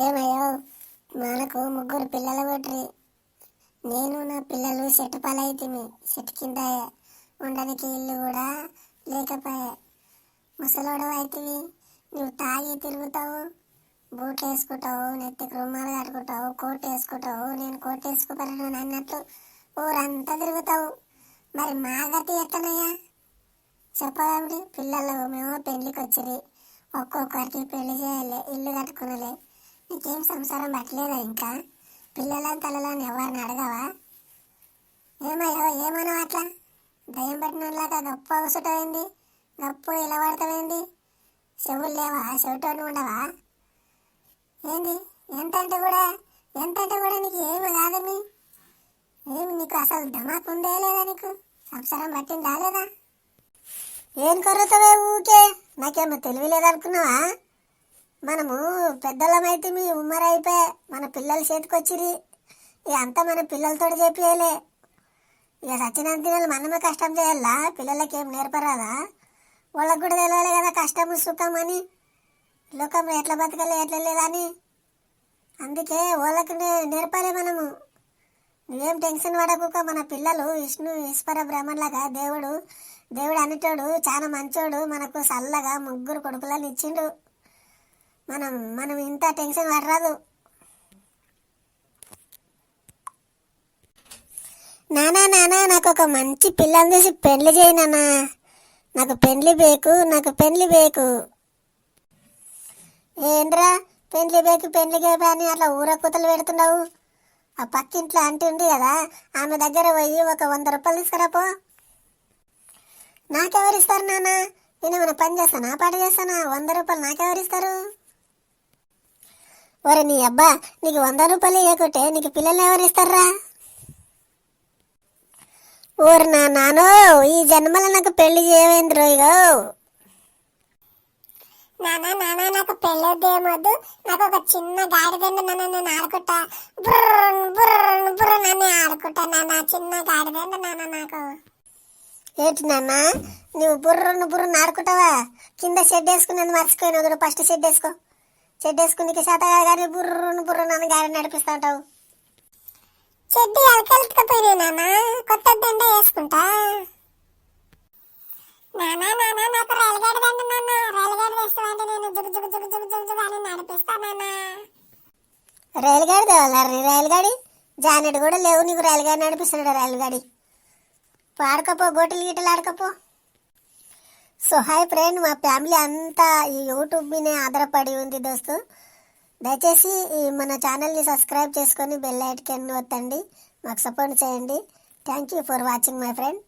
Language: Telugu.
ఏమయ్యో, మనకు ముగ్గురు పిల్లలు పుట్టిరి. నేను నా పిల్లలు చెట్టు పాలైతిమి. చెట్టు కింద ఉండడానికి ఇల్లు కూడా లేకపోయే. ముసలోడు అయితివి. నువ్వు తాగి తిరుగుతావు, బూట్లు వేసుకుంటావు, నెత్తికి రుమాలు కట్టుకుంటావు, కోట్ వేసుకుంటావు. నేను కోట్ వేసుకోగలను అన్నట్టు ఊరంతా తిరుగుతావు. మరి మా గతి ఎట్టనయ్యా చెప్పగలరి? పిల్లలు మేము పెళ్లికి వచ్చిరి, ఒక్కొక్కరికి పెళ్లి చేయాలి, ఇల్లు కట్టుకునలే. నీకేం సంసారం పట్టలేదా? ఇంకా పిల్లలని తల్లని ఎవరిని అడగవా? ఏమయ్యో ఏమన్నావు అట్లా? దయ్యం పట్టినలాగా గప్పు అవసరమైంది, గప్పు ఇలా పడతామైంది. చెవులు లేవా? చెవిటోని ఉండవా ఏంది? ఎంతంటే కూడా నీకు ఏమి కాదని. ఏమి నీకు అసలు ధమాకు ఉందే లేదా? నీకు సంసారం పట్టిందా లేదా? ఏం కొరతవే ఊకే? నాకేమో తెలివి లేదనుకున్నావా? మనము పెద్దలమైతే మీ ఉమ్మరైపోయా, మన పిల్లలు చేతికొచ్చిరి. ఇక అంతా మన పిల్లలతో చెప్పేయలే. ఇక సచ్చినంత దినాలు మనమే కష్టం చేయాలా? పిల్లలకి ఏం నేర్పరాదా? వాళ్ళకు కూడా తెలియాలి కదా కష్టము సుఖం అని, లోకంలో ఎట్లా బతకాలి ఎట్లా లేదని. అందుకే వాళ్ళకి నేర్పాలి మనము. నువ్వేం టెన్షన్ పడకుక. మన పిల్లలు విష్ణు ఈశ్వర బ్రహ్మలాగా దేవుడు అనేటోడు చాలా మంచోడు. మనకు చల్లగా ముగ్గురు కొడుకులను ఇచ్చిండు. మనం ఇంత టెన్షన్ పడరాదు. నానా నాకు ఒక మంచి పిల్లని చూసి పెళ్లి చేయి నానా. నాకు పెళ్లి బేకు. ఏంట్రా పెళ్లి బేకు అని అట్లా ఊర కూతలు పెడుతున్నావు? ఆ పక్కింట్లో ఆంటీ ఉంది కదా, ఆమె దగ్గర పోయి ఒక 100 రూపాయలు తీసుకురాపో. నాకెవరిస్తారు నాన్న? నేనేమైనా పని చేస్తానా పాట చేస్తానా? 100 రూపాయలు నాకెవరిస్తారు? ఒరే నీ అబ్బా, నీకు 100 రూపాయలు ఇవ్వకుంటే నీకు పిల్లల్ని ఎవరిస్తారా? ఊరు నానో, ఈ జన్మలో నాకు పెళ్లి చేయవేంది రోయిగో. నానా నాకు పెళ్ళొద్దేమొద్దు. నాకు ఒక చిన్న గాడిదండి నాన్న, నేను ఆడుకుంటా. బుర్రని ఆడుకుంటా నాన్న, చిన్న గాడిదండి నాన్న నాకు. ఏంటి నాన్న నువ్వు బుర్రను ఆడుకుంటావా? కింద షెడ్ వేసుకునేది మర్చిపోయినావు. ఫస్ట్ షెడ్ వేసుకుని శాత కానీ బుర్రను అని గాడి నడిపిస్తా ఉంటావు. చెడ్డి అలకెత్తుకపోయినా నాన్న, కొత్త దండ వేసుకుంటా. నానా నాకు రైలుగాడి దండ నాన్న, రైలుగాడి వేస్తామంటే నేను జుగు అని నడిపిస్తా నాన్న. రైలుగాడి తేవాలని? రైలుగాడి జానెడు కూడా లేవు నీకు, రైలుగాడి నడిపిస్తున్నాడు రైలుగాడి. ఆడకపో, గోటలు గీటలు ఆడకపో. సో హాయ్ ఫ్రెండ్, మా ఫ్యామిలీ అంతా ఈ యూట్యూబ్ మీదే ఆధారపడి ఉంది దోస్తు. దయచేసి మన ఛానల్ని సబ్స్క్రైబ్ చేసుకొని బెల్ ఐకాన్ ఒత్తండి, మాకు సపోర్ట్ చేయండి. Thank you for watching my friend.